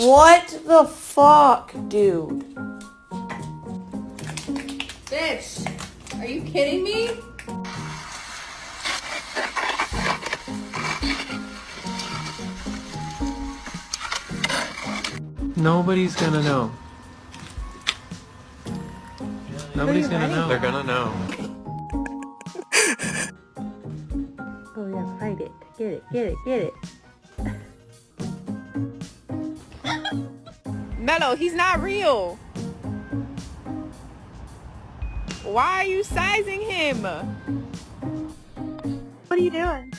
What the fuck, dude? Bitch, are you kidding me? Nobody's gonna know. Nobody's gonna know. They're gonna know. Oh yeah, fight it. Get it, get it, get it. Mello, he's not real. Why are you sizing him? What are you doing?